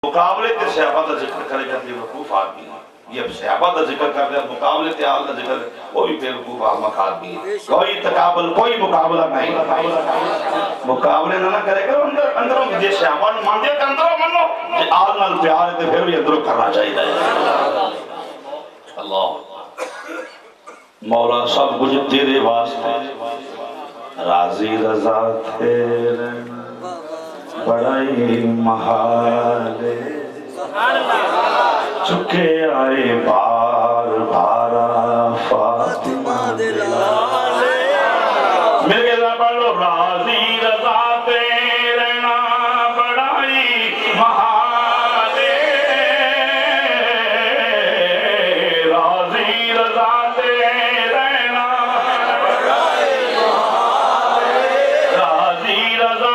مقابلے تے صحابہ دا ذکر کرے گا بے وقوف آدمی ہے. یہ صحابہ دا ذکر کر دیا مقابلے تے آل دا ذکر وہ بھی بے وقوف آدمی ہے. کوئی تقابل کوئی مقابلہ نہیں. مقابلے نہ کرے گا اندروں جے صحابہ نو مان دے تے اندروں منو جے آل نال پیار تے پھر بھی اندروں کرنا چاہیے. اللہ مولا سب کچھ تیرے واسطے راضی رضا تیرے بڑائی محال چکے آئے بار بارا فاطمہ دلالے مل کے ذرا پڑھ لو راضی رضا تیرے نا بڑائی محال راضی رضا تیرے نا بڑائی محال راضی رضا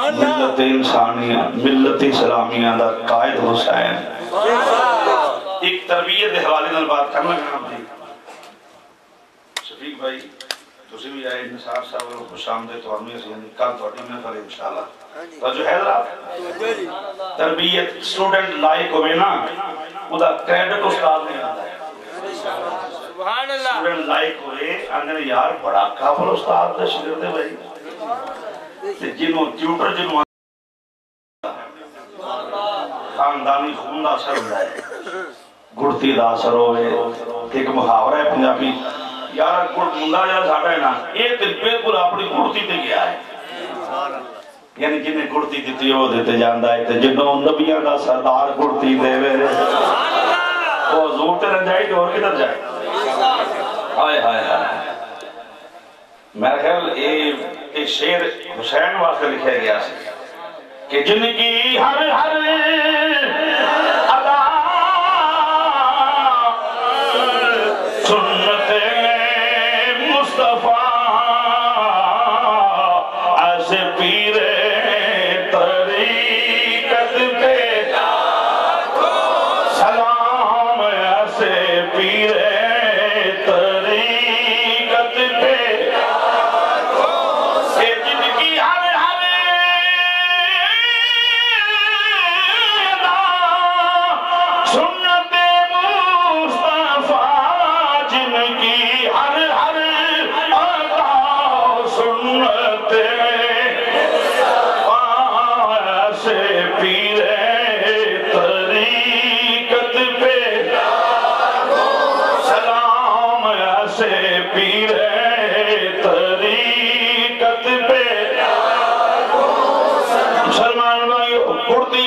ملت انسانیہ ملت اسلامیہ دا قائد حسین. ایک تربیت دے حوالے نال بات کرنا گا جی شفیق بھائی تسی بھی آئے نثار صاحب اور خوش آمدید تو آدمی سے یعنی کل تو اٹیم میں پھر انشاءاللہ تو جو حیدرات تربیت سٹوڈنٹ لائک ہوئے نا وہ دا کریڈٹ استاد نہیں آتا ہے. سٹوڈنٹ لائک ہوئے اگر یار بڑا قابل استاد دے شکر دے بھائی جنہوں ٹیوٹر جنہوں خاندانی خون دا اثر ہوتا ہے گڑتی دا اثر ہوئے. ایک محاورہ ہے پنجابی یار گڑ مندہ جا ساٹھا ہے نا ایک دن بالکل اپنی گڑتی تے گیا ہے یعنی جنہیں گڑتی دیتی ہو دیتے جاندہ ہے جنہوں نبیان دا سردار گڑتی دے ویرے وہ حضور تے رہ جائے تو اور کدھر جائے. آئے آئے آئے میرا خیال ایک شعر حسین واسطے لکھا گیا ہے کہ جن کی ہر ہر ادا سنت مصطفیٰ ایسے پیر طریقت پہ سلام ایسے پیر طریقت پہ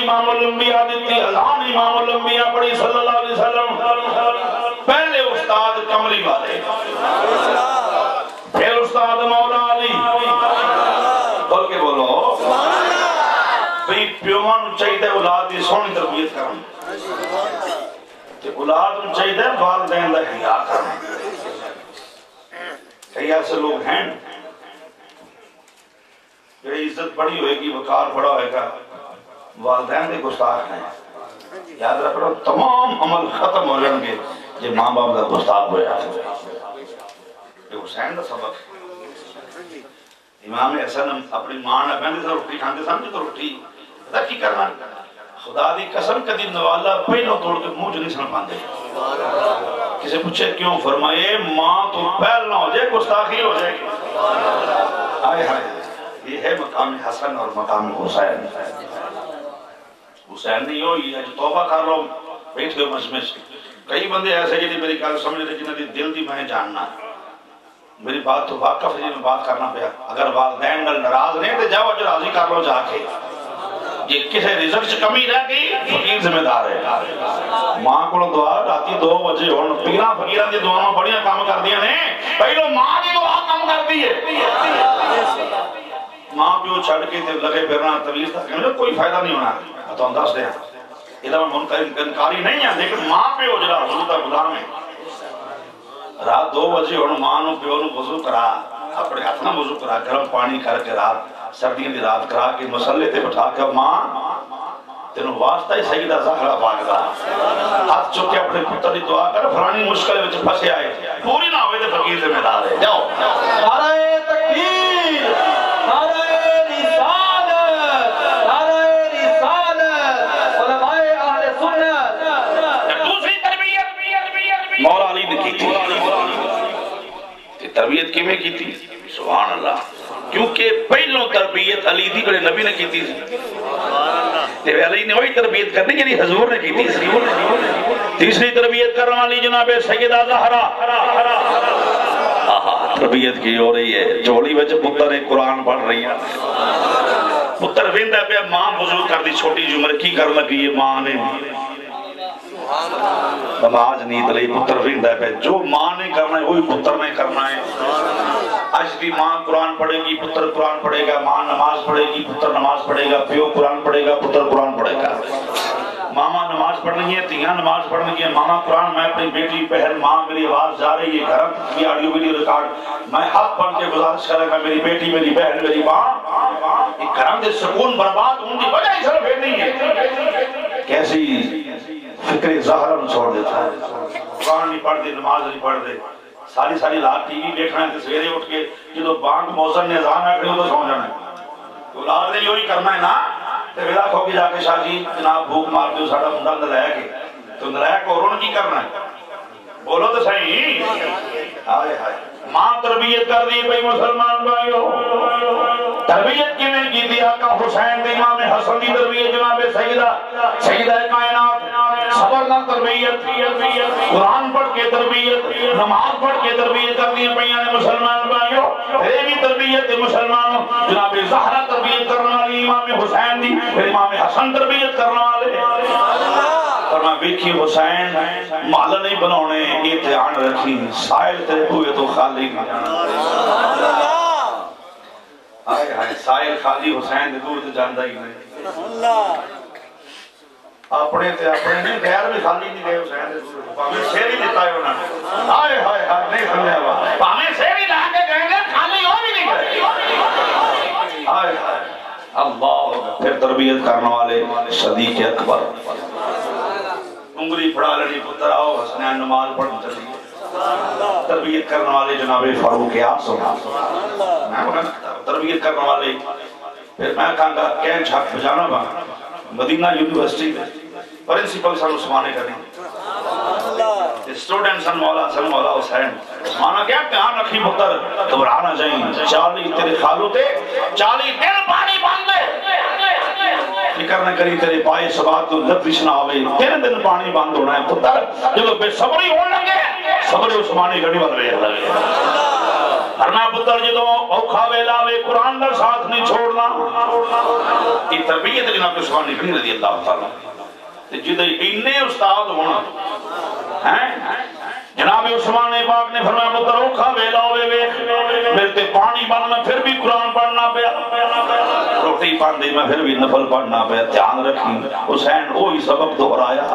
امام الانبیاء دیتی اذان امام الانبیاء پڑھی صلی اللہ علیہ وسلم. پہلے استاد کملی والے پھر استاد مولا علی بول کے بولو بھئی پیوان چاہیے اولاد دی سونی تربیت کرنا اولاد چاہیے والدین دا حیا کرنا. کئی ایسے لوگ ہیں جو عزت بڑی ہوئے گی وقار بڑا ہوئے گا والدین دے گستاخ ہیں. یاد رکھو تمام عمل ختم ہو جائیں گے یہ ماں باپ دا گستاخ ہویا ہے. یہ حسین دا سبق امام حسن اپنی ماں نے بہنے سے روٹی کھاندے سمجھے تو روٹی پتہ کی کرنا خدا دی قسم کدی نوالا پہلو توڑ کے منہ نہیں سن پاندے. کسی پوچھے کیوں فرمائے ماں تو پہل نہ ہو جائے گستاخی ہو جائے گی. آئے ہائے یہ ہے مقام حسن اور مقام حسین. حسین نہیں ہو یہ توبہ کر لو بیٹھ گئے مجمع سے. کئی بندے ایسے کہ میری کال سمجھ رہے جنہیں دل دی میں جاننا میری بات تو واقف ہے میں بات کرنا پیا. اگر والدین ناراض نہیں تو جاؤ جو راضی کر لو جا کے. یہ کسی رزق سے کمی رہ گئی فقیر ذمہ دار ہے. ماں کو دعا راتی 2 بجے ہون پیرا فقیران دی دعا بڑیاں کام کر دیا نے پہلو ماں دی دعا کام کر دی ہے. ماں پیو چھڑ کے لگے پھرنا طویل تک کوئی فائدہ نہیں ہونا. تو ہم دس دیں یہ انکاری نہیں ہے، لیکن ماں پیو جڑا حضور دا غلام ہے، رات 2 بجے ہن ماں نو پیو نو وضو کرا، اپنے ہاتھ نال وضو کرا، گرم پانی کر کے رات سردیاں دی رات کرا کے مصلے تے بٹھا کے ماں تینوں واسطہ ہی سیدہ زہرا پاک دا ہاتھ چک کے اپنے پتر دی دعا کر، فلانی مشکل وچ پھسے آئے پوری نہ ہوئے تے فقیر ذمہ دار ہے۔ جاؤ نعرہ تکبیر، نعرہ رسالت، نعرہ رسالت، علماء اہل سنت۔ دوسری تربیت مولا علی نے کی تھی، تربیت کیویں کی تھی؟ سبحان اللہ، کیونکہ پہلوں تربیت علی دی بڑے نبی نے کی تھی، تے علی نے وہی تربیت کرنی جی حضور نے کی تھی۔ تیسری تربیت کرنے والی جناب سیدہ زہرا، تربیت کی ہو رہی ہے، جوڑی وچ پتر قرآن پڑھ رہی ہیں، پتر ویندا پیا ماں وضو کر دی چھوٹی جی عمر، کی کر لگی ہے ماں نے نماز نیت لئی، پتر ویندا پیا جو ماں نے کرنا ہے وہی پتر نے کرنا ہے۔ آج بھی ماں قرآن پڑھے گی، پتر قرآن پڑھے گا، ماں نماز پڑھے گی، پتر نماز پڑھے گا، پیو قرآن پڑھے گا، پتر قرآن پڑھے گا۔ ماما نماز پڑھنی ہے، تیاں نماز پڑھنی ہے، ماما قرآن، میں اپنی بیٹی بہن ماں میری آواز جا رہی ہے گھر کی آڈیو ویڈیو ریکارڈ، میں ہاتھ پڑھ کے گزارش کرے گا میری بیٹی میری بہن میری ماں، یہ گھروں دے سکون برباد ہوں دی وجہ ہی صرف یہ نہیں ہے۔ کیسی فکر ظاہرہ نو چھوڑ دیتا ہے، قرآن نہیں پڑھ دے، نماز نہیں پڑھ دے، ساری رات ٹی وی دیکھنا ہے، سویرے اٹھ کے جدو بانگ موزن نے اذان آکھنی ہو تو سو جانا ہے، تو اولاد نے یہی کرنا ہے نا، تے ویلا کھو کے جا کے شاہ جی جناب بھوک مار دیو ساڑا منڈا نلائک ہے، تو نلائک اور ان کی کرنا ہے، بولو تو صحیح، آئے ہائے ماں تربیت کر دی بھئی مسلمان بھائیو، تربیت کی میں کی دی آقا حسین دی امام حسن دی تربیت جناب سیدہ کائنات، صبر نہ تربیت، قرآن پڑھ کے تربیت، نماز پڑھ کے تربیت کر دی پیاں نے مسلمان بھائیو، پھر بھی تربیت مسلمانوں جناب زہرا تربیت کرنے والی امام حسین دی، پھر امام حسن تربیت کرنے والے، اور میں بیکھی حسین مالا نہیں بناونے یہ دھیان رکھی سائل تیرے ہوئے تو خالی نہیں جانا، آئے ہائے سائل خالی حسین دے دور تے جاندہ ہی نہیں، اپنے نہیں غیر بھی خالی نہیں گئے حسین دے دور، پاہمیں شیری دیتا ہے انہوں نے، آئے ہائے ہائے نہیں سمجھے ہوا، پاہمیں شیری لا کے گئے گئے خالی ہو بھی نہیں گئے، آئے ہائے اللہ، پھر تربیت کرنے والے صدیق اکبر، انگلی پڑھا لڑی پتر آؤ حسنین نماز پڑھنے چلی، تربیت کرنے والے جناب فاروق اعظم، تربیت کرنے والے، پھر میں کہاں گا کہیں جھاک بجانا با مدینہ یونیورسٹی میں پرنسپل سن عثمانے کریں، اسٹوڈنٹ سن مولا حسین، عثمانہ کیا پیان رکھی پتر گھبرانا چاہیے، 40 تیرے خالو تے 40 دن پانی باندھ لے، فکر نہ کری تیرے پائے سبات تو لبش نہ آوے، 3 دن پانی باندھ ہونا ہے پتر، جب بے صبری ہون لگے صبری عثمانی گھڑی بن رہے لگے، ہرنا پتر جدو اوکھا ویلا وے قرآن کا ساتھ نہیں چھوڑنا، یہ تربیت جناب عثمانی گھڑی رضی اللہ تعالیٰ، جدو انہیں استاد ہونا جناب عثمان پاک نے فرمایا پتر اوکھا ویلا ہوئے میرے تے پانی بن میں پھر بھی قرآن پڑھنا پیا، روٹی پڑھ دی میں پھر بھی نفل پڑھنا پیا، دھیان رکھی حسین وہی سبب دہرایا،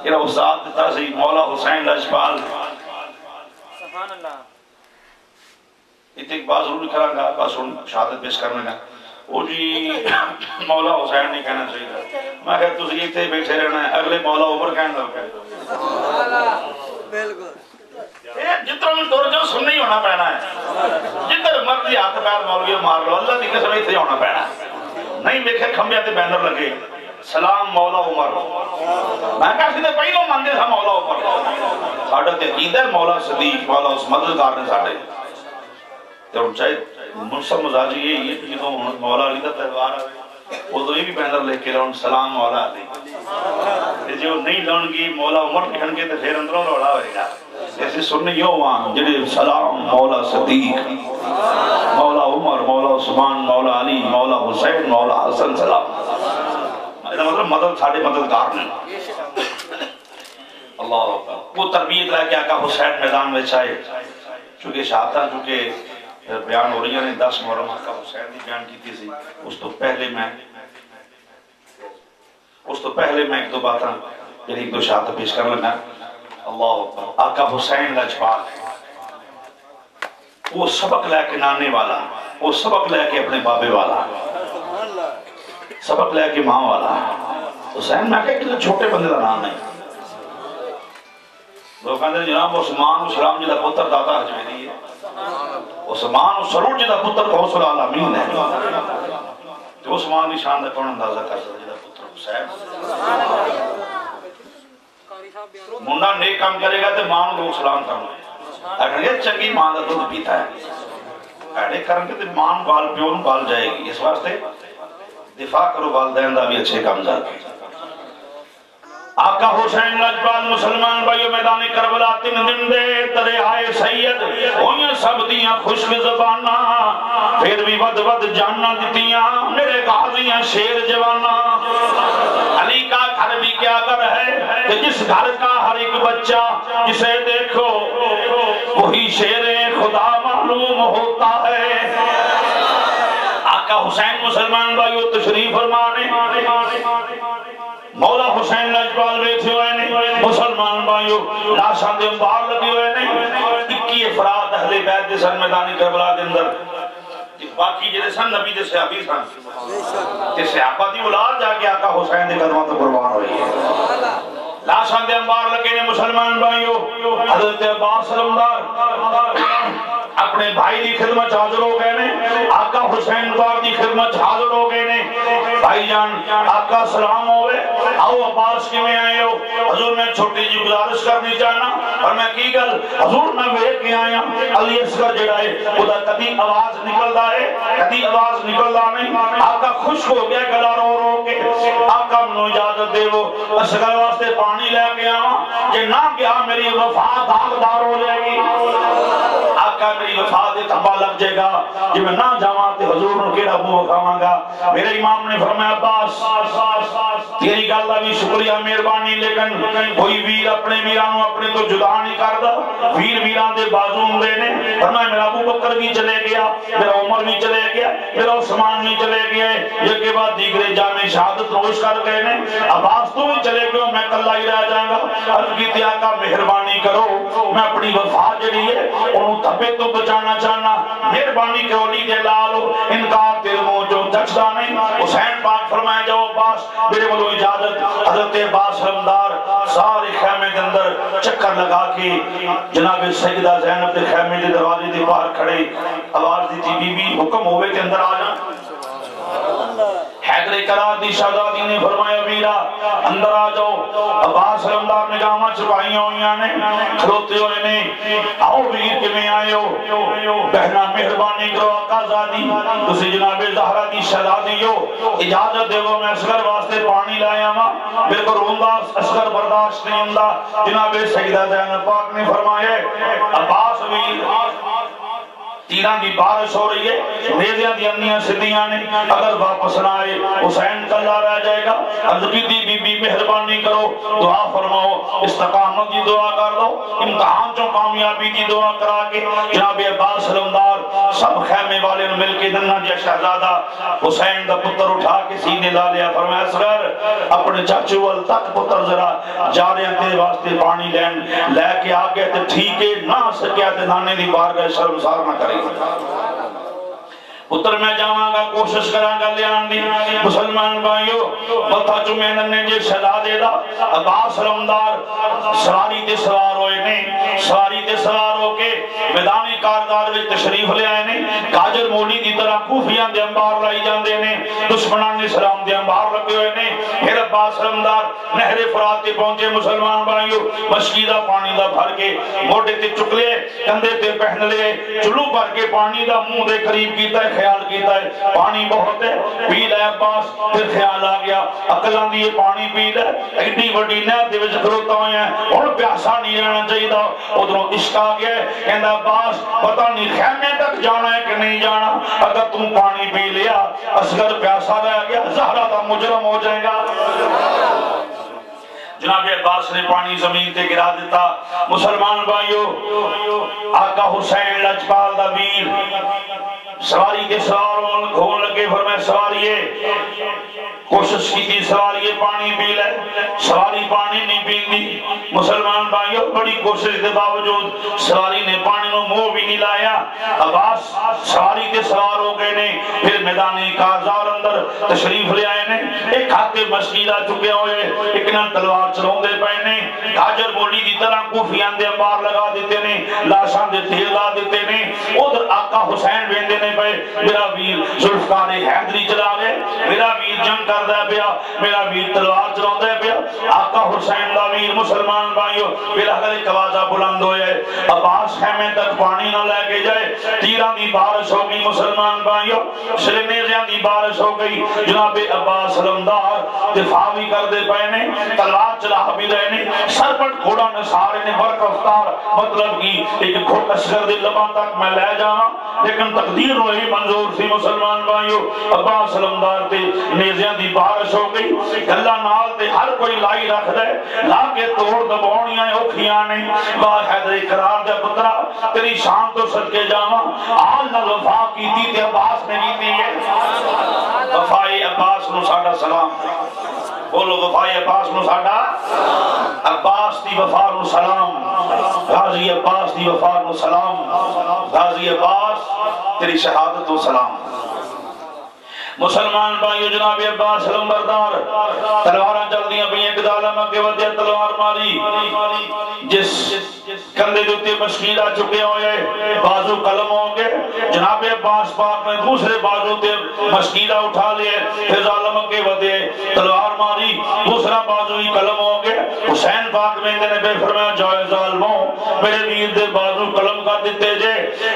یہ استاد دیتا سی مولا حسین لاجپال، سبحان اللہ، ایک بات ضرور کرا گا بس ان شہادت پیش کرنے گا، وہ جی مولا حسین نہیں کہنا چاہیے، میں کہتا تُسی یہ تے بیٹھے رہنا ہے، اگلے مولا عمر کہنا ہے، جتنا میں دور جو سن نہیں ہونا پہنا ہے، جتنا مرضی ہاتھ پیر مولوی مار لو، اللہ دی قسم اتنے ہونا پہنا ہے، نہیں دیکھے کھمبے تے بینر لگے سلام مولا عمر، میں کہا سیدھے پہلو ماندے تھا مولا عمر، ساڑھا تے عقیدہ ہے مولا صدیق مولا اس مددگار نے ساڑھے، تو چاہے منصب مزاجی یہ کہ جدو مولا علی کا تہوار آئے وہ تو یہ بھی بینر لے کے لون سلام مولا علی، جو نہیں لون گی مولا عمر لکھن کے تو پھر اندروں روڑا ہوئے گا، ایسے سننے یوں وہاں جنہیں سلام مولا صدیق مولا عمر مولا عثمان مولا علی مولا حسین مولا حسن سلام، مطلب مدد ساڑھے مددگار نے، اللہ وہ تربیت رہ کے آقا حسین میدان میں چاہے، چونکہ شہادتہ چونکہ بیان ہو رہی ہے 10 محرم آقا حسین دی بیان کی تھی، اس تو پہلے میں اس تو پہلے میں ایک دو باتاں یعنی ایک دو شاعت پیش کر لگا. اللہ اکبر. آقا حسین لاجپال وہ سبق لے کے نانے والا, وہ سبق لے کے اپنے بابے والا, سبق لے کے ماں والا. حسین میں کہا کہ چھوٹے بندے کا نام نہیں. لوگ کہتے ہیں جناب عثمان اسلام جی کا پتر دادا حجویری ہے, عثمان سرور جی کا پتر غوث العالمین ہے. تو عثمان کی شان کا کون اندازہ کر سکتا جی کا پتر حسین. منڈا نیک کام کرے گا تو ماں کو سلام کرنا ہے. اگر یہ چنگی ماں کا دودھ پیتا ہے ایڈے کریں گے تو ماں بال پیو بال جائے گی. اس واسطے دفاع کرو والدین دا بھی اچھے کام جاتے. آقا حسین لاجپال مسلمان بھائیو میدان کربلا 3 دن دے ترے آئے سید ہوئیں سب دیاں خشک زبانہ پھر بھی ود ود جاننا دیتیاں میرے غازیاں شیر جوانا. علی کا گھر بھی کیا گھر ہے کہ جس گھر کا ہر ایک بچہ جسے دیکھو وہی شیر خدا معلوم ہوتا ہے. آقا حسین مسلمان بھائیو تشریف فرمانے مولا حسین لاجپال بیٹھے ہوئے نہیں مسلمان بھائیو لاشاں دے انبار لگے ہوئے نہیں. 21 افراد اہل بیت دے سن میدانی کربلا دے اندر. باقی جڑے سن نبی دے صحابی سن تے صحابہ دی اولاد جا کے آقا حسین دے قدماں تے قربان ہوئی ہے. لاشاں دے انبار لگے نے مسلمان بھائیو. حضرت عباس علمدار اپنے بھائی دی خدمت حاضر ہو گئے نے. آقا حسین پاک دی خدمت حاضر ہو گئے نے. بھائی جان آقا سلام ہوئے آؤ عباس کی میں آئے ہو. حضور میں چھوٹی جی گزارش کرنی چاہنا اور میں کی گل حضور میں ویکھ کے آیا علی اصغر جڑا ہے خدا کدی آواز نکلدا ہے کدی آواز نکلدا نہیں. آقا خوش ہو گیا گلا رو رو کے. آقا منو اجازت دے وہ اصغر واسطے پانی لے کے آواں جے نہ گیا میری وفا داغدار ہو جائے گی. آقا میری وفا دے تھبا لگ جائے گا جی میں نہ جاواں تے حضور نو کیڑا منہ کھاواں گا. میرے امام نے فرمایا عباس تیری گل دا بھی شکریہ مہربانی لیکن کوئی ویر اپنے ویرانوں اپنے تو جدا نہیں کردا. ویر ویران دے بازو ہوندے نے. فرمایا میرا ابو بکر بھی چلے گیا میرا عمر بھی چلے گیا میرا عثمان بھی چلے گیا یہ کے بعد دیگرے جامع شہادت نوش کر گئے نے. عباس تو بھی چلے گئے میں کلا ہی رہ جاؤں گا. عرض کی آقا مہربانی کرو میں اپنی وفا جڑی ہے انہوں تھپے تو بچانا چاہنا مہربانی کرو لی دے لالو انکار تیرے منہ جو جچدا نہیں. حسین پاک فرمایا جاؤ عباس میرے بلو اجازت. حضرت عباس علمدار سارے خیمے کے اندر چکر لگا کے جناب سیدہ زینب دے خیمے دے دروازے دے باہر کھڑے آواز دی تھی بی بی حکم ہوئے کے اندر آ جا. حیدر قرار دی شہزادی نے فرمایا ویرا اندر آ جاؤ. عباس علمدار نگاہاں چھپائیاں ہوئیاں نے کھلوتے ہوئے نے. آؤ ویر کے میں آئے ہو بہنا مہربانی کرو آقا زادی تسی جناب زہرا دی شہزادی ہو اجازت دے وہ میں اصغر واسطے پانی لایا ماں بالکل روندہ اصغر برداشت نہیں ہوندا. جناب سیدہ زینب پاک نے فرمایا عباس ویر تیران دی بارش ہو رہی ہے نیزیاں دی انیاں صدیاں نے اگر واپس نہ آئے حسین کلا رہ جائے گا. عرض کی دی بی بی مہربانی کرو دعا فرماؤ استقامت دی دعا کر دو امتحان چوں کامیابی دی دعا کرا کے. جناب عباس علمدار سب خیمے والے مل کے دنہ جا شہزادہ حسین دا پتر اٹھا کے سینے لا لیا. فرمایا اصغر اپنے چاچو وال تک پتر ذرا جا رہے ہیں تیرے واسطے پانی لین لے کے آگے تے ٹھیک ہے نہ سکیا تے نانے دی بارگاہ شرمسار نہ کرے. پتر میں جاواں گا کوشش کراں گا لیان دی. مسلمان بھائیو متھا چومین نے جے شہزادے دا عباس علمدار سواری تے سوار ہوئے نے. سواری تے سوار ہو کے میدان کاردار وچ تشریف لے آئے نے. کاجر مولی دی طرح کوفیاں دے انبار لائی جاندے نے دشمنان اسلام دے انبار لگے ہوئے نے. پھر عباس علمدار نہر فرات تے پہنچے. مسلمان بھائیو مشکی دا پانی دا بھر کے موڈے تے چک لے کندھے تے پہن لے چلو بھر کے پانی دا منہ دے قریب کیتا ہے خیال کیتا ہے پانی بہت ہے پی لے عباس. پھر خیال آ گیا عقلاں دی یہ پانی پی لے ایڈی وڈی نہر دے وچ کھلوتا ہویا ہے ہن پیاسا نہیں رہنا چاہیے. ادھروں عشق آ گیا کہندا عباس پتہ نہیں خیمے تک جانا ہے کہ نہیں جانا اگر تم پانی پی لیا اصغر پیاسا رہ گیا زہرا دا مجرم ہو جائے گا. جناب عباس نے پانی زمین تے گرا دیتا. مسلمان بھائیو آقا حسین لاجپال دا ویر سواری کے سوار کھول لگے. فرمایا سواریے کوشش کی تھی سواری پانی پی لے، سواری پانی نہیں پیندی۔ مسلمان بھائیوں بڑی کوشش کے باوجود سواری نے پانی نو منہ بھی نہیں لایا۔ عباس سواری کے سوار ہو گئے نے، پھر میدانی کارزار اندر تشریف لے آئے نے۔ ایک ہاتھ مسجد آ چکے ہوئے، ایک نال تلوار چلاؤں دے پے نے، گاجر مولی دی طرح کوفیاں دے انبار لگا دیتے نے، لاشاں دے تیل لا دیتے نے۔ ادھر آقا حسین ویندے نے پے، میرا ویر ذوالفقار حیدری چلا گئے، میرا ویر جنگ کردا پیا، میرا ویر تلوار چلاوندا پیا۔ آقا حسین دا ویر مسلمان بھائیو پھر اگر ایک آواز بلند ہوئے، عباس خیمے تک پانی نہ لے کے جائے، تیراں دی بارش ہو گئی مسلمان بھائیو، شرمیزیاں دی بارش ہو گئی۔ جناب عباس علمدار دفاع بھی کر دے پے نے، تلوار چلا بھی رہے نے، سر پر گھوڑا نثارے نے برق رفتار، مطلب کی ایک گھوڑا اسکر دے لباں تک میں لے جاواں، لیکن تقدیر نو ہی منظور سی مسلمان بھائیو۔ عباس علمدار تے نیزیاں دی بارش ہو گئی، گلا نال تے ہر کوئی لائی رکھ دے، لا کے توڑ دباؤنیاں اوکھیاں نے۔ باہر حیدر قرار دے پترا تیری شان تو صدقے جاواں، آل نہ وفا کیتی تے عباس نے کیتی ہے۔ وفائے عباس نو ساڈا سلام، بولو وفائے عباس نو ساڈا، عباس دی وفا نو سلام، غازی عباس دی وفا نو سلام، غازی عباس تیری شہادت و سلام۔ مسلمان بھائیو جناب عباس علمبردار تلواراں چلدیاں پئی، ایک ظالم اگے ودیا تلوار ماری، جس کندھے دے اوتے مشکل آ چکے ہوئے، بازو قلم ہو گئے، جناب عباس پاک نے دوسرے بازو تے مشکل اٹھا لیے، پھر ظالم اگے ودے تلوار ماری، دوسرا بازو ہی قلم ہو گئے۔ حسین پاک میں نے بے فرمایا جائے ظالموں میرے ویر دے بازو قلم کر دیتے جے،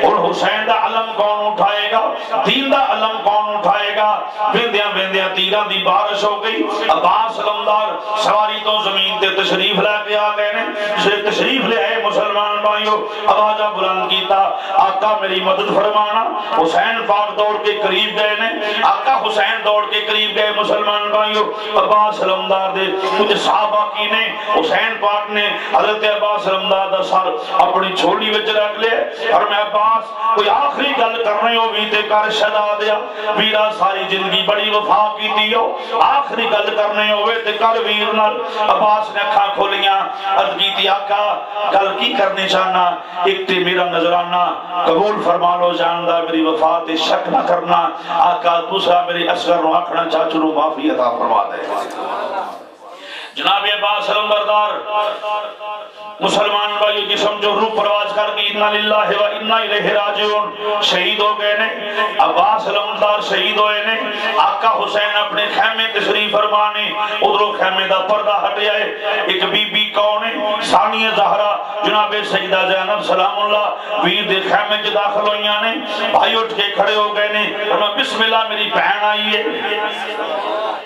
اور حسین دا علم کون اٹھائے گا، دین دا علم کون اٹھائے گا۔ ویندیاں ویندیاں تیراں دی بارش ہو گئی، عباس علمدار سواری تو زمین تے تشریف لے کے آ گئے نے، سے تشریف لے آئے مسلمان بھائیو، آوازہ بلند کیتا آقا میری مدد فرمانا۔ حسین پاک دوڑ کے قریب گئے نے، آقا حسین دوڑ کے قریب گئے مسلمان بھائیو۔ عباس علمدار دے کچھ صحابہ کی نے حسین پاک نے حضرت عباس علمدار دا سر اپنی چھوڑی وچ رکھ لے، اور میں عباس کوئی آخری گل کرنے ہو بھی تے کر شدا دیا، ویرا ساری زندگی بڑی وفا کیتی ہو، آخری گل کرنے ہوئے تے کر ویر نال۔ عباس نے اکھاں کھولیاں، عرض کیتی آقا گل کی کرنی چاہنا، ایک تے میرا نظرانہ قبول فرما لو جاندار میری وفا تے شک نہ کرنا، آقا دوسرا میری اصغر نو آکھنا چاچو نو معافی عطا فرما دے۔ جناب عباس علمبردار مسلمان بھائی جسم جو روح پرواز کر کے انا للہ و انا الیہ راجعون شہید ہو گئے نے، عباس علمدار شہید ہوئے نے۔ آقا حسین اپنے خیمے تشریف فرمانے، ادھروں خیمے دا پردہ ہٹیا ہے، ایک بی بی کون ہے، ثانیہ زہرا جناب سیدہ زینب سلام اللہ ویر دے خیمے چ داخل ہوئیاں نے، بھائی اٹھ کے کھڑے ہو گئے نے، فرمایا بسم اللہ میری بہن آئی ہے۔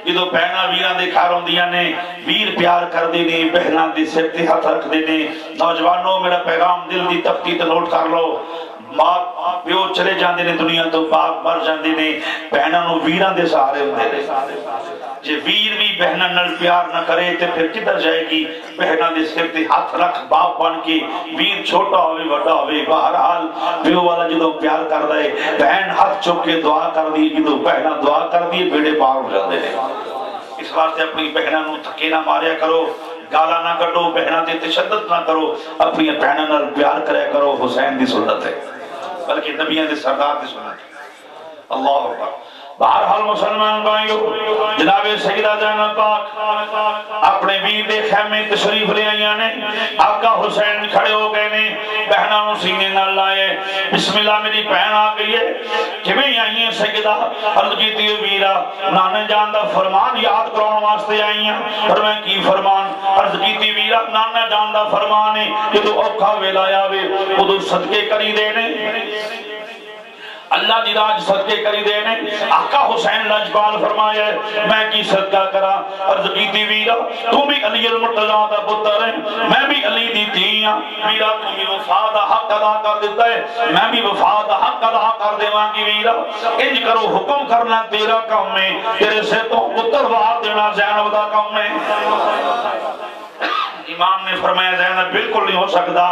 جدو بہنا ویران دے گھر ہوندیاں نے، ویر پیار کر دے نے، بہناں دے سر تے ہاتھ رکھ دے نے۔ نوجوانوں میرا پیغام دل دی تختی تے نوٹ کر لو، ماں پیو چلے جاندے نے دنیا تو، باپ مر جاندے نے، بہناں نو ویران دے سہارے ہوندے نے۔ جے ویر بھی بہناں نال پیار نہ کرے تے پھر کدھر جائے گی؟ بہناں دے سر تے ہاتھ رکھ باپ بن کے، ویر چھوٹا ہوئے بڑا ہوئے، بہرحال پیو والا جدو پیار کر دے، بہن ہاتھ چک کے دعا کر دی، جدو بہناں دعا کر دی بیڑے پار ہو جاندے نے۔ اس واسطے اپنی بہناں نو تھکے نہ ماریا کرو، گالا نہ کٹو، بہناں تے تشدد نہ کرو، اپنی بہناں نال پیار کریا کرو، حسین دی سنت ہے بلکہ نبیوں دے سردار دی سنت ہے۔ اللہ اکبر۔ بہرحال مسلمان بھائیو جناب سیدہ زینب پاک اپنے ویر دے خیمے تشریف لے آئیاں نے، آقا حسین کھڑے ہو گئے نے، بہناں نو سینے نال لائے، بسم اللہ میری بہن آ گئی ہے، کیویں آئی ہیں سیدہ؟ عرض کیتی ویرا نانے جان دا فرمان یاد کراؤن واسطے آئی ہیں۔ فرمایا کی فرمان؟ عرض کیتی ویرا نانے جان دا فرمان ہے جدوں اوکھا ویلا آوے اودوں صدقے کری دینے، اللہ دی راج صدقے کری دینے۔ آقا حسین لجپال فرمایا میں کی صدقہ کرا؟ عرض کیتی ویرا تو بھی علی المرتضیٰ دا پتر ہے، میں بھی علی دی دھی ہاں، ویرا تو بھی وفا دا حق ادا کر دیتا ہے، میں بھی وفا دا حق ادا کر دیواں گی۔ ویرا انج کرو حکم کرنا تیرا کام ہے، تیرے سے تو پتر وار دینا زینب دا کام ہے۔ امام نے فرمایا زینب بالکل نہیں ہو سکتا،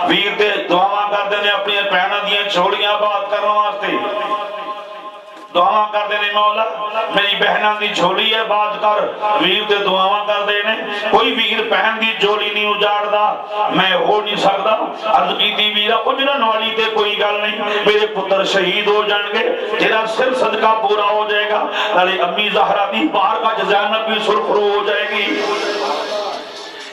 ویر دے دعاواں کر دینے اپنی بہناں دیاں چھوڑیاں بات کرنے واسطے، دعا کر دینے مولا میری بہناں دی جھولی ہے بات کر ویر دے دعا کر دینے کوئی ویر بہن دی جھولی نہیں اجاڑ دا میں ہو نہیں سکتا عرض کی تھی ویرا اجڑن والی تے کوئی گل نہیں میرے پتر شہید ہو جان گے تیرا سر صدقہ پورا ہو جائے گا نالے امی زہرا دی بار کا زینب بھی سرخرو ہو جائے گی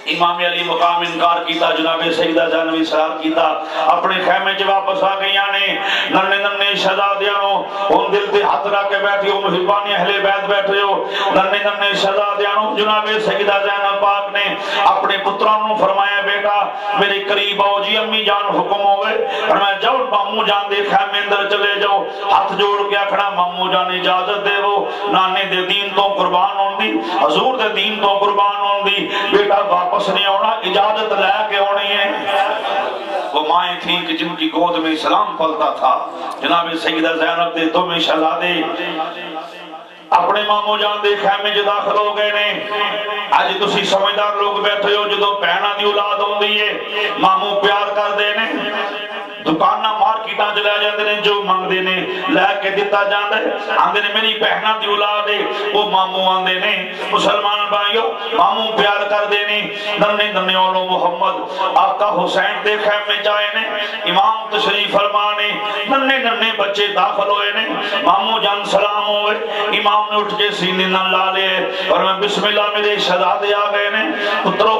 امام علی مقام انکار کیتا جناب سیدہ زینب اصرار کیتا اپنے خیمے چ واپس آ گئی نے ننے ننے شہزادیاں نو ہن دل تے ہاتھ رکھ کے بیٹھی ہو محبان اہل بیت بیٹھے ہو ننے ننے شہزادیاں نو جناب سیدہ زینب پاک نے اپنے پتراں نو فرمایا بیٹا میرے قریب آؤ جی امی جان حکم ہوئے فرمایا جاؤ مامو جان دے خیمے اندر چلے جاؤ ہاتھ جوڑ کے آکھنا مامو جان اجازت دے وہ نانے دے دین تو قربان ہون دی حضور دے دین تو قربان ہون دی بیٹا واپس نہیں ہونا اجازت لے کے ہونی ہے وہ مائیں تھیں کہ جن کی گود میں اسلام پلتا تھا جناب سیدہ زینب دے دو میں شہزادے اپنے مامو جان دے خیمے جو داخل ہو گئے نے آج تسی سمجھدار لوگ بیٹھے ہو جدو پہنا دی اولاد ہوں دیئے مامو پیار کر دینے دکانہ مارکیٹاں چلے جاندے نے جو منگ دینے لے کے دیتا جاندے آندے نے میری بہنہ دی اولاد ہے وہ مامو آندے نے مسلمان بھائیو مامو پیار کر دینے ننے ننے اولو محمد آقا حسین دے خیمے جائے نے امام تشریف فرمانے ننے ننے بچے داخل ہوئے نے مامو جان سلام ہوئے امام نے اٹھ کے سینے نہ لا لے اور میں بسم اللہ میرے شہزادے آ گئے نے پترو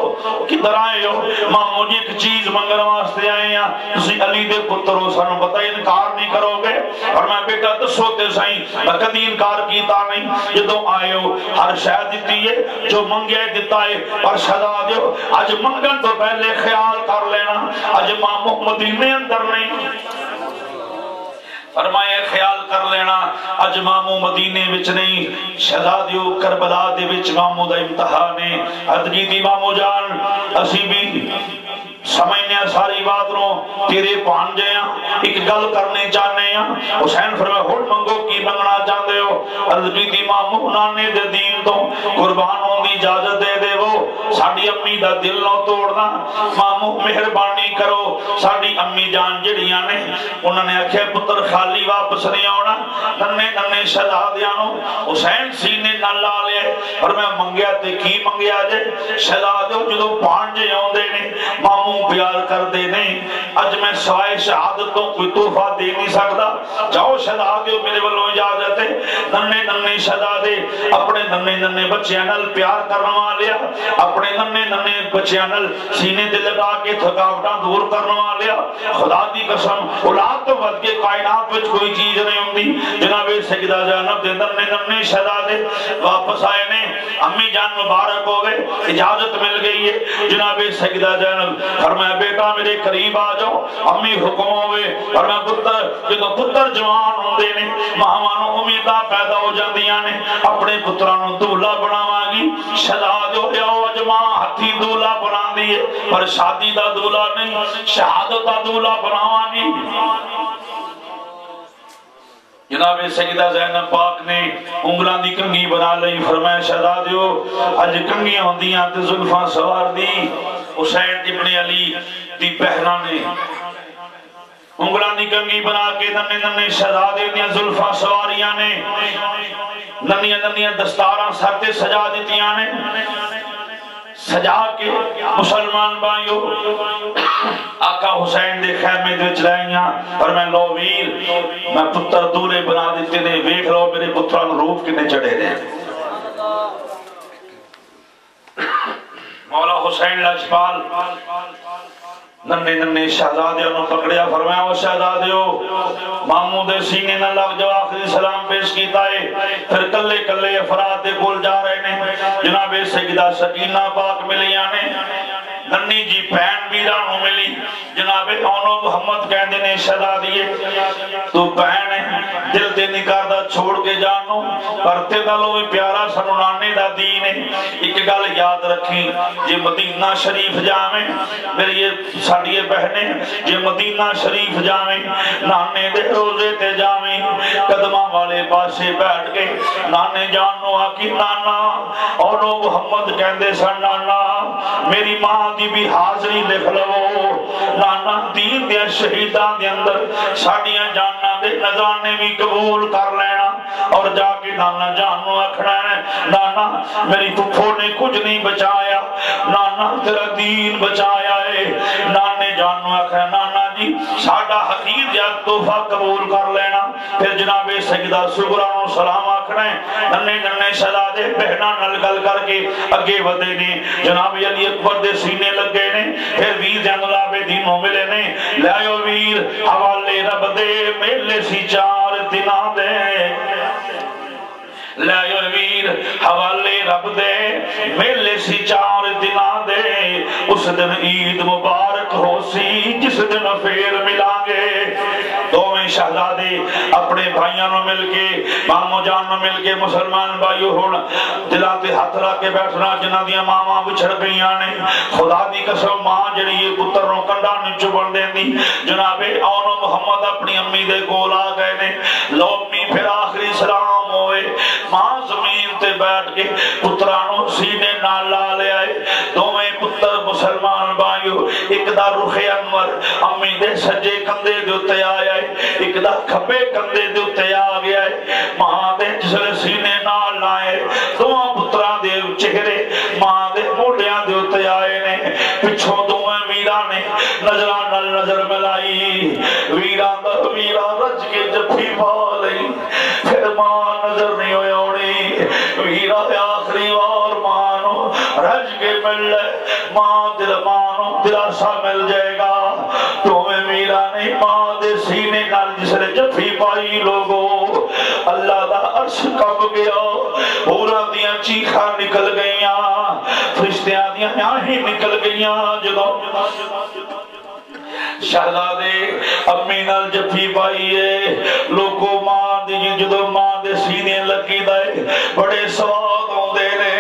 کدھر آئے ہو مامو جی ایک چیز منگن واسطے آئے ہیں تسی علی دے پترو سانو پتہ انکار نہیں کرو گے اور میں بیٹا دسو تے سائیں میں کدی انکار کیتا نہیں جدوں آئے ہو ہر شے دتی ہے جو منگیا ہے دتا ہے اور شہزادے اج منگن تو پہلے خیال کر لینا اج مامو مدینے اندر نہیں فرمایا خیال کر لینا اج مامو مدینے وچ نہیں شہزادیو کربلا دے وچ مامو دا امتحان ہے ادگی دی مامو جان اسی بھی سمجھنے ساری بات نو تیرے پان جائیں ایک گل کرنے چاہنے ہیں حسین فرمایا ہون منگو کی منگنا چاہتے ہو عرض کی دی مامو نانے دے دین تو قربان ہوں دی اجازت دے دے وہ ساڑی امی دا دل نو توڑنا مامو مہربانی کرو ساڑی امی جان جڑیاں نے انہوں نے اکھے پتر خالی واپس نہیں آنا ننے ننے شہزادیاں حسین سینے نہ لا لے اور میں منگیا تے کی منگیا جے شہزادیوں جدو پان جے آن دے نے مامو پیار کر دے نہیں اج میں سوائے شہادتوں کوئی تحفہ دے نہیں سکتا جاؤ شہزادے میرے والوں اجازت ہے ننے ننے شہزادے اپنے ننے ننے بچیاں نال پیار کرنا لیا اپنے ننے ننے بچیاں نال سینے تے لگا کے تھکاوٹاں دور کرنا لیا خدا دی قسم اولاد تو ود کے کائنات وچ کوئی چیز نہیں ہوندی جناب سیدہ زینب دے ننے ننے شہزادے واپس آئے نے امی جان مبارک ہو گئے اجازت مل گئی ہے جناب سیدہ زینب فرمایا بیٹا میرے قریب آ جاؤ امی حکم ہوئے اور میں پتر جدو پتر جوان ہوندے نے ماواں امیداں پیدا ہو جاندیاں نے اپنے پتراں نوں دولا بناواں گی شہزادے ہو اج ماں ہتھی دولا بنا دی پر شادی دا دولا نہیں شہادت دا دولا بناواں گی جناب سیدہ زینب پاک نے انگلاں دی کنگھی بنا لئی فرمایا شہزادیو اج کنگھیاں ہوندیاں تے زلفاں سوار دی حسین ابن علی دی بہناں نے انگلاں دی کنگھی بنا کے ننے ننے شہزادے دیاں زلفاں سواریاں نے ننیاں ننیاں دستاراں سر تے سجا دتیاں نے سجا کے مسلمان بھائیو آقا حسین دے خیمے دے چلائیاں اور میں لو ویر میں پتر دورے بنا دیتے نے ویکھ لو میرے پتران روپ کنے چڑھے دے مولا حسین لاجپال ننے ننے شہزادیوں نے پکڑیا فرمایا وہ شہزادیوں مامو دے سینے نہ لگ جو آخری سلام پیش کیتا ہے پھر کلے کلے افراد دے کول جا رہے نے جناب سیدہ سکینہ پاک ملیاں نے ننی جی بہن ویرانوں ملی جناب اونو محمد کہندے نے شہزادیے تو بہن ہے دل تے نہیں کردا چھوڑ کے جانو پر تے نالوں بھی پیارا سانو نانے دا دین ہے ایک گل یاد رکھی جے مدینہ شریف جاویں میری یہ ساڈی بہنیں جے مدینہ شریف جاویں نانے دے روزے تے جاویں قدماں والے پاسے بیٹھ کے نانے جانو آکی نانا اونو محمد کہندے سن نانا میری ماں دی بھی حاضری لکھ لو نانا دین دے شہیدان دے اندر ساڑیاں جاننا دے نظانے بھی قبول کر لینا اور جا کے نانا جان نو آکھنا ہے نانا میری پھپھو نے کچھ نہیں بچایا، نانا تیرا دین بچایا ہے۔ نانے جان نو آکھنا نانا جی ساڈا حقیر یا تحفہ قبول کر لینا۔ پھر جناب سیدہ سغرا نو سلام آکھنا ہے، ننے ننے شہزادے بہنا نال گل کر کے اگے ودے نے، جناب علی اکبر دے سینے لگے نے، پھر ویر زین العابدین نو ملے نے، لے آؤ ویر حوالے رب دے میلے سی 4 دناں دے، لے آؤ ویر حوالے رب دے میلے سی 4 دناں دے، اس دن عید مبارک ہو سی جس دن پھر ملان گے۔ دوویں شہزادے اپنے بھائیاں نو مل کے مامو جان نو مل کے مسلمان بھائیو ہن دلاں تے ہاتھ رکھ کے بیٹھنا جنہاں دیاں ماواں وچھڑ گئیاں نے، خدا دی قسم ماں جڑی ہے پتر نو کنڈا نہیں چبن دیندی، جناب اون محمد اپنی امی دے کول آ گئے نے، لو امی پھر آخری سلام ہوئے، ماں زمین تے بیٹھ کے پتراں نو سینے نال لا لے آئے، دوویں پتر مسلمان بھائیو ایک دا رخ انور امی دے سجے کندھے دے اوتے آیا ہے، ایک دا کھبے کندھے دے اوتے آ گیا ہے، ماں دے جسلے سینے نال لائے دوواں پتراں دے چہرے ماں دے موڈیاں دے اوتے آئے نے، پچھوں دوویں ویراں نے نظراں نال نظر ملائی، ویراں دا ویراں رج کے جفی پا لئی، پھر ماں نظر نہیں ہوئے ہونی، ویراں دے آخری وار ماں نو رج کے مل لے، ماں نو دلاسا مل جائے گا، دوویں ویراں نے ماں دے سینے نال جسے جفی پائی لوگو اللہ دا عرش کب گیا، پورا دیاں چیخاں نکل گئیاں، فرشتیاں دیاں آہیں نکل گئیاں، جدو شہزادے امی نال جفی پائی ہے، لوگو ماں دی جدو ماں دے سینے لگی دے بڑے سواد ہوندے نے،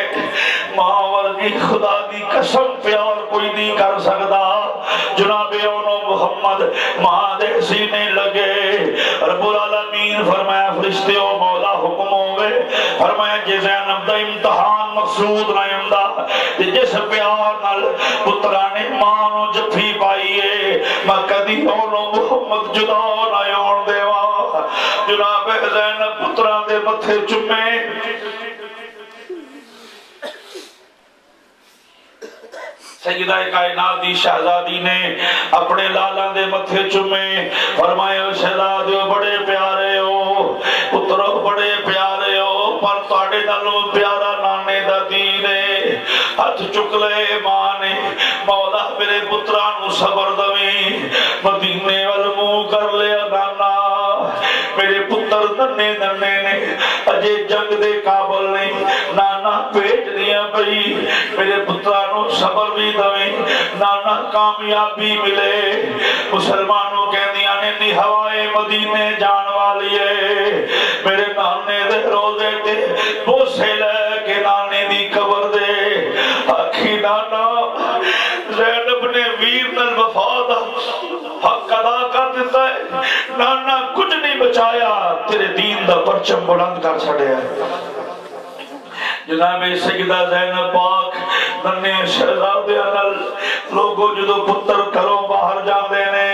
ماں ورگی خدا دی قسم پیار کوئی نہیں کر سکتا، جناب اونو محمد ماں دے سینے لگے، رب العالمین فرمایا فرشتیوں مولا حکم ہوئے، فرمایا جے زینب دا امتحان مقصود نہ ہوندا تے جس پیار نال پتراں نے ماں نو جفی پائی ہے میں کدی اونو محمد جدا نہ ہون دیواں، جناب زینب پتراں دے متھے چومے، سیدہ کائنات دی شہزادی نے اپنے لالا دے متھے چومے، فرمایا شہزادیو بڑے پیارے ہو، پترو بڑے پیارے ہو، پر تواڈے نالوں پیارا نانے دا دین ہے، ہاتھ چک لے ماں نے، مولا میرے پتراں نو صبر دویں، مدینے ول منہ کر لیا نانا، میرے پتر ننے ننے نے اجے جنگ دے قابل نہیں، نانا پیٹ دیا پئی، میرے پتراں نو صبر بھی دویں، نانا کامیابی ملے، مسلمانوں کہندیاں نے نی ہوائے مدینے جان والی ہے، میرے نانے دے روزے تے بوسے لے کے نانے دی قبر دے، آکھی نانا زینب نے ویر نال وفا دا حق ادا کر دیتا ہے، نانا کچھ نہیں بچایا، تیرے دین دا پرچم بلند کر چھڑیا ہے۔ جناب سیدہ زینب پاک ننے شہزادے نال لوگو جدو پتر گھروں باہر جاندے نے،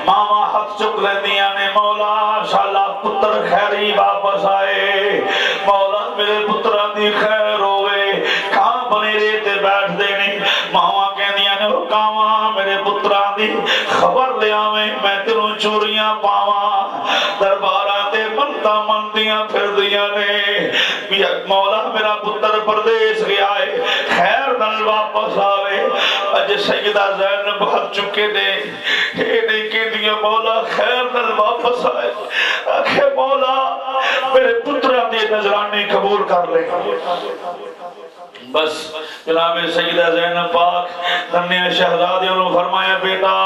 ماما ہاتھ چک لیندیاں نے، مولا انشاءاللہ پتر خیری واپس آئے، مولا میرے پتراں دی خیر ہوئے، کھاں بنیرے تے بیٹھ دے نے، ماما کہندیاں نے کاواں میرے پتراں دی خبر لے آویں، میں تینوں چوریاں پاواں، درباراں تے منتا مندیاں پھر دیاں نے، مولا میرا پتر پردیس گیا ہے، خیر نال واپس آوے، اج سیدہ زینب ہاتھ چکے نے، اے نہیں کہندیاں مولا خیر نال واپس آئے، آکھے مولا میرے پتراں دی نذرانی قبول کر لے، بس جناب سیدہ زینب پاک ننے شہزادیوں نے فرمایا بیٹا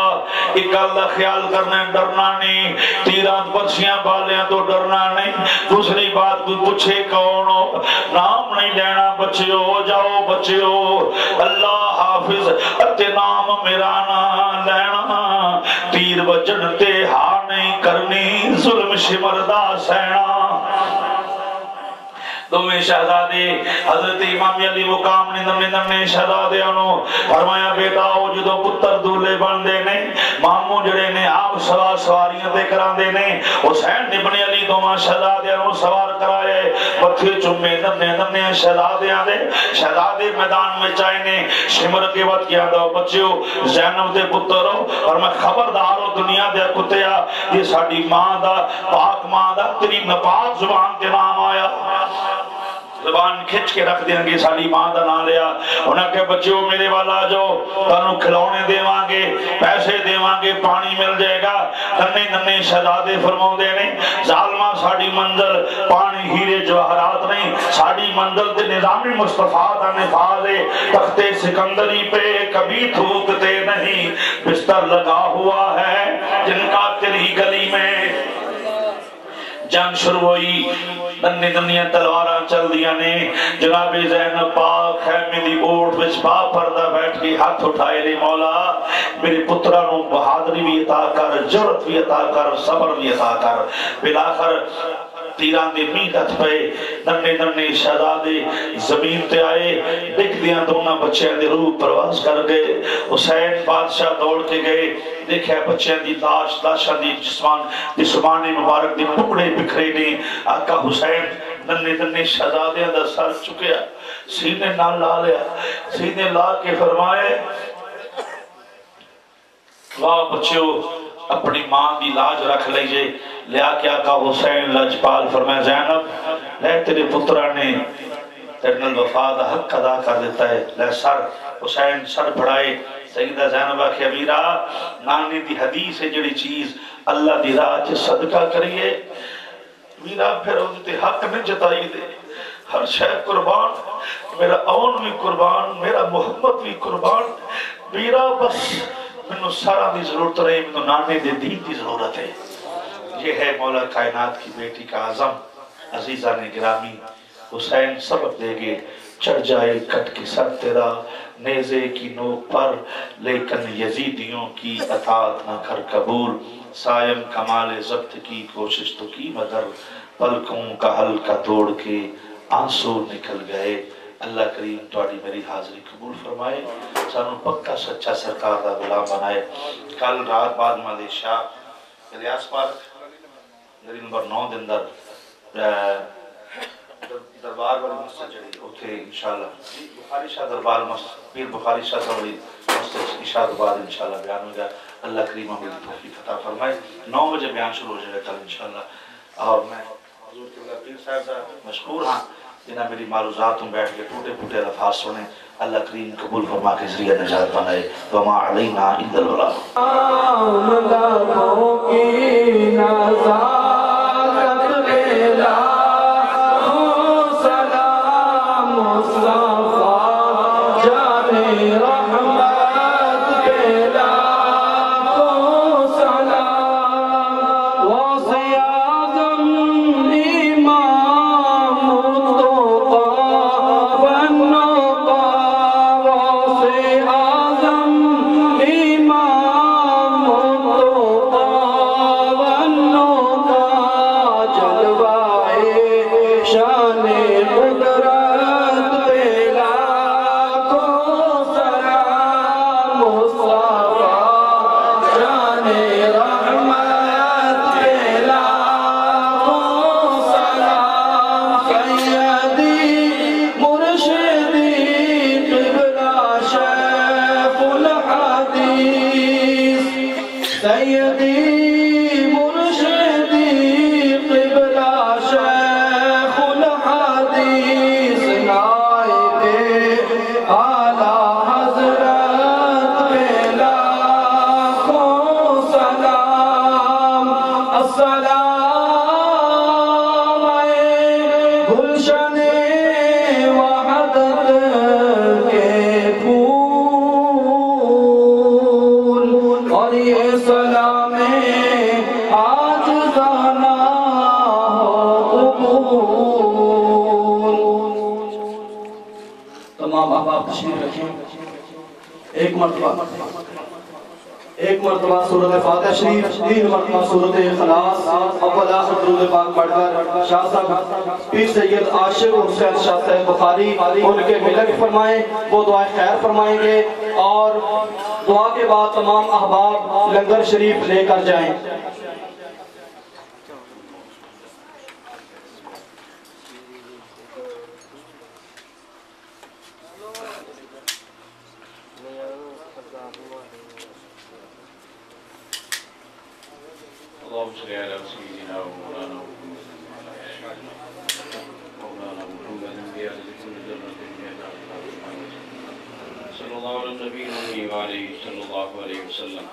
ایک گل دا خیال کرنا ڈرنا نہیں، تیراں پرچیاں بالیاں تو ڈرنا نہیں، دوسری بات کوئی پوچھے کون ہو نام نہیں لینا، بچیو جاؤ بچیو اللہ حافظ اتے نام میرا نہ لینا، تیر بچن تے ہاں نہیں کرنی، ظلم شمردہ سہنا۔ دوویں شہزادے حضرت امام علی مقام نے ننے ننے شہزادے انہوں فرمایا بیٹا او جدو پتر دولے بن دے نے ماموں جڑے نے آپ سواریاں دے کراندے نے حسین ابن علی دوواں شہزادیاں نو سوار کرائے متھے چومے ننے شہزادیاں دے شہزادے میدان میں چائے نے شمر کے وقت کیا دو بچیو زینب دے پترو اور میں خبردارو دنیا دے کتیا یہ ساڑی ماں دا پاک ماں دا تیری نپاک زبان کے نام آیا زبان کھچ کے رکھ دیں گے ساڑی ماں دا نام لیا انہاں کے بچیوں میرے والا جو تنو کھلونے دیوان گے پیسے دیوان گے پانی مل جائے گا ننے شہزادے فرماؤں دے نے ظالمہ ساڑی منزل پانی ہیرے جواہرات نہیں ساڑی منزل دے نظام مصطفیٰ دا نفاذ تخت سکندری پہ کبھی تھوکتے نہیں بستر لگا ہوا ہے جن کا تیری گلی میں جنگ شروع ہوئی ننی تلواراں چل دیا نے جناب زینب پاک خیمے دی اوٹ وچ با پردہ بیٹھ کے ہاتھ اٹھائے لے مولا میرے پترا نو بہادری بھی عطا کر جرت بھی عطا کر صبر بھی عطا کر بلاخر تیران دے میدت پہ ننے شہزادے زمین تے آئے ڈگ دیاں دونوں بچے دے روح پرواز کر گئے حسین بادشاہ دوڑ کے گئے دیکھے بچے دی لاشاں دی جسمان مبارک دی ٹکڑے بکھرے نے آقا حسین ننے شہزادے دا سر چکیا سینے نال لا لیا سینے لا کے فرمائے واہ بچیو اپنی ماں دی لاج رکھ لیجئے لیا کیا کہا حسین لجپال فرمائے زینب لے تیرے پترہ نے تیرنل وفاد حق ادا کر دیتا ہے لے سر حسین سر بڑھائے سیدہ زینبہ کے امیرہ نانی دی حدیث ہے جڑی چیز اللہ دی راہ چے صدقہ کریے میرا پھر ہوتے حق نہیں جتائی دے ہر شے قربان میرا اون بھی قربان میرا محبت بھی قربان میرا بس منو سارا دی ضرورت رہے منو نانے دے دین دی ضرورت ہے یہ ہے مولا کائنات کی بیٹی کا عظم عزیزہ نے گرامی حسین سبق دے گے چڑھ جائے کٹ کے سر تیرا نیزے کی نوک پر لیکن یزیدیوں کی اطاعت نہ کر قبول سائم کمال ضبط کی کوشش تو کی مگر پلکوں کا حلقہ توڑ کے آنسو نکل گئے اللہ کریم توڑی میری حاضری قبول فرمائے سانو پکا سچا سرکار دا غلام بنائے کل رات بعد ملیشیا ریاض پارک گری نمبر 9 دن دربار والی مسجد جڑی اوتھے انشاءاللہ بخاری شاہ دربار مسجد پیر بخاری شاہ والی مسجد عشاء کے بعد انشاءاللہ بیان ہو گیا اللہ کریم ہمیں توفیق عطا فرمائے 9 بجے بیان شروع ہو جائے گا کل انشاءاللہ اور میں حضور قبلہ پیر صاحب کا مشکور ہاں جنہاں میری معروضات میں بیٹھ کے ٹوٹے پھوٹے الفاظ سنے اللہ کریم قبول فرما کے ذریعہ نجات بنائے وما علینا الا البلاغ ایک مرتبہ سورۃ فاتحہ شریف 3 مرتبہ سورۃ اخلاص اول آخر درود پاک پڑھ کر شاہ صاحب پیر سید عاشق حسین شاہ صاحب بخاری ان کے ملک فرمائیں وہ دعائیں خیر فرمائیں گے اور دعا کے بعد تمام احباب لنگر شریف لے کر جائیں۔ اللهم صل على سيدنا ومولانا محمد صلى الله على النبي وعليه صلى الله عليه وسلم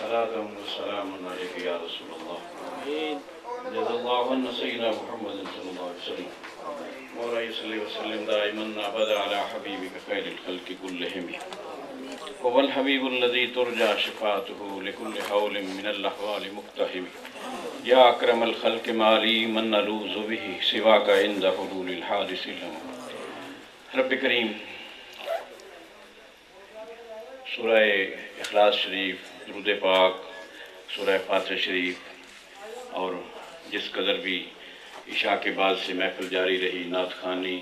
صلاة وسلام عليك يا رسول الله جزا الله عنا سيدنا محمد صلى الله عليه وسلم مولاي صلى وسلم دائما أبدا على حبيبك خير الخلق كلهم هو الحبيب الذي ترجى شفاعته لكل حول من الأحوال مقتحم يا أكرم الخلق مالي من نلوذ به سواك عند حلول الحادث لهم رب کریم سورہ اخلاص شریف، درود پاک، سورہ فاتحہ شریف اور جس قدر بھی عشاء کے بعد سے محفل جاری رہی، نعت خوانی،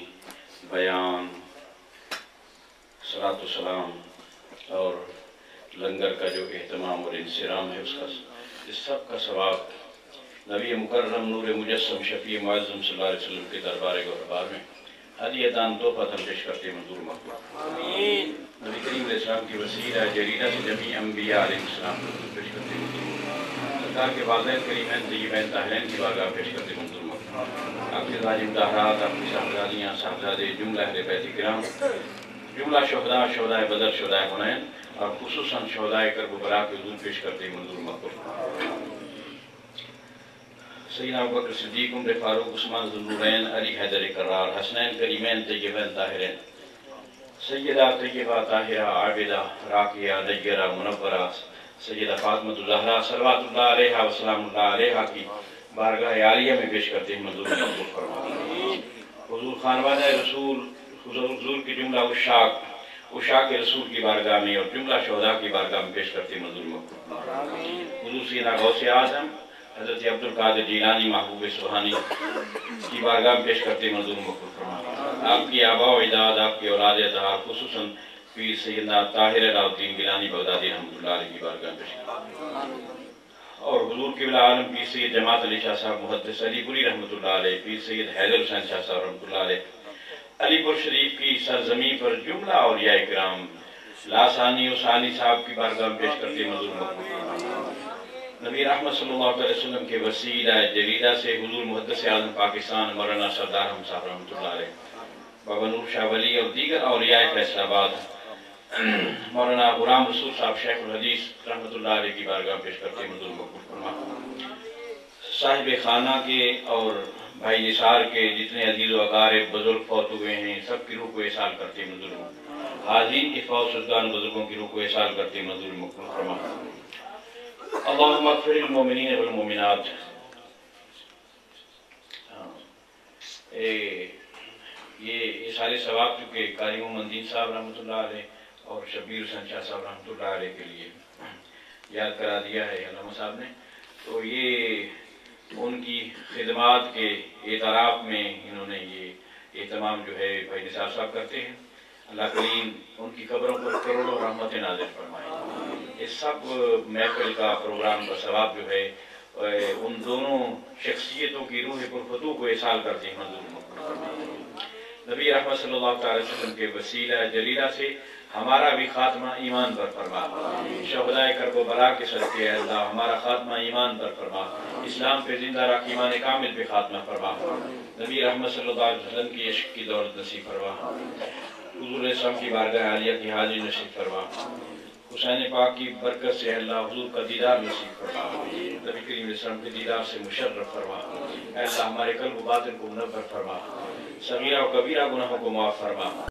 بیان، صلاۃ و سلام اور لنگر کا جو اہتمام اور انصرام ہے اس سب کا ثواب نبی مکرم نور مجسم شفیع معظم صلی اللہ علیہ وسلم کے دربار گہربار میں ہدیہ دان تحفہ پیش کرتے منظور مقبول نبی کریم علیہ السلام کی وسیلہ جلیلہ سے جمیع انبیاء علیہ السلام کو پیش کرتے منظور سرکار کے والدین کریمین طیبین طاہرین کی بارگاہ پیش کرتے منظور مقبول آپ کے ظالم دہرات، آپ کی صاحبزادیاں، صاحبزادے، جملہ اہل بیت کرام، جملہ شہداء بدر، شہداء حنین اور خصوصاً شہداء کرب و بلا کے حضور پیش کرتے منظور مقبول سیدنا ابوبکر صدیق، عمر فاروق، عثمان ذو النورین، علی حیدر کرار، حسنین کریمین طیبین طاہرین، سیدہ طیبہ طاہرہ عابدہ راکیہ نیرہ منورہ سیدہ فاطمہ الزہرا صلوات اللہ علیہ وسلام اللہ علیہ کی بارگاہ عالیہ میں پیش کرتے ہیں منظور مقبول فرمائے حضور خانوادہ رسول، حضور کی جملہ عشاق رسول کی بارگاہ میں اور جملہ شہداء کی بارگاہ میں پیش کرتے ہیں منظور مقبول حضور سیدنا غوث اعظم حضرت عبدالقادر جیلانی محبوب سبحانی کی بارگاہ میں پیش کرتے ہیں منظور مقبول فرمائے آپ کی آباء و اجداد، آپ کی اولاد اطہار خصوصاً پیر سیدنا طاہر علاء الدین گیلانی بغدادی رحمۃ اللہ علیہ کی بارگاہ میں پیش کرتے ہیں اور حضور قبلہ عالم پیر سید جماعت علی شاہ صاحب محدث علی پوری رحمۃ اللہ علیہ، پیر سید حیدر حسین شاہ صاحب رحمۃ اللہ علیہ، علی پور شریف کی سرزمین پر جملہ اولیاء کرام لاسانی و ثانی صاحب کی بارگاہ میں پیش کرتے ہیں منظور مقبول نبی رحمت صلی اللہ علیہ وسلم کے وسیلہ جلیلہ سے حضور محدث اعظم پاکستان مولانا سردار احمد صاحب رحمۃ اللہ علیہ، بابا نور شاہ ولی اور دیگر اولیاء فیصل آباد، مولانا غلام رسول صاحب شیخ الحدیث رحمۃ اللہ علیہ کی بارگاہ میں پیش کرتے ہیں منظور مقبول فرمائے صاحب خانہ کے اور بھائی نثار کے جتنے عزیز و اقارب بزرگ فوت ہوئے ہیں سب کی روح کو احسال کرتے ہیں منظور مقبول حاضرین کے فوت شدگان بزرگوں کی روح کو احسال کرتے ہیں منظور مقبول فرمائے اللہم اغفر للمؤمنین والمؤمنات یہ سارے ثواب چونکہ قاری محمد دین صاحب رحمۃ اللہ علیہ اور شبیر حسین شاہ صاحب رحمۃ اللہ علیہ کے لیے یاد کرا دیا ہے علامہ صاحب نے، تو یہ ان کی خدمات کے اعتراف میں انہوں نے یہ اہتمام جو ہے بھائی نثار صاحب کرتے ہیں۔ اللہ کریم ان کی قبروں پر کروڑوں رحمت نازل فرمائے۔ اس سب محفل کا پروگرام کا ثواب جو ہے ان دونوں شخصیتوں کی روح پرفتوح کو احسال کرتے ہیں منظور مقبول فرمائے۔ نبی رحمت صلی اللہ علیہ وسلم کے وسیلہ جلیلہ سے ہمارا بھی خاتمہ ایمان پر فرما، شہداء کرب و بلا کے صدقے اللہ ہمارا خاتمہ ایمان پر فرما، اسلام پہ زندہ رکھ ایمان کامل پہ خاتمہ فرما، نبی رحمت صلی اللہ علیہ وسلم کی عشق کی دولت نصیب فرما، حضور علیہ السلام کی بارگاہ عالیہ کی حاضری نصیب فرما، حسین پاک کی برکت سے اللہ حضور کا دیدار نصیب فرما، نبی کریم علیہ السلام کے دیدار سے مشرف فرما، اے اللہ ہمارے قلب و باطن کو منور فرما، صغیرہ و کبیرہ گناہوں کو معاف فرما،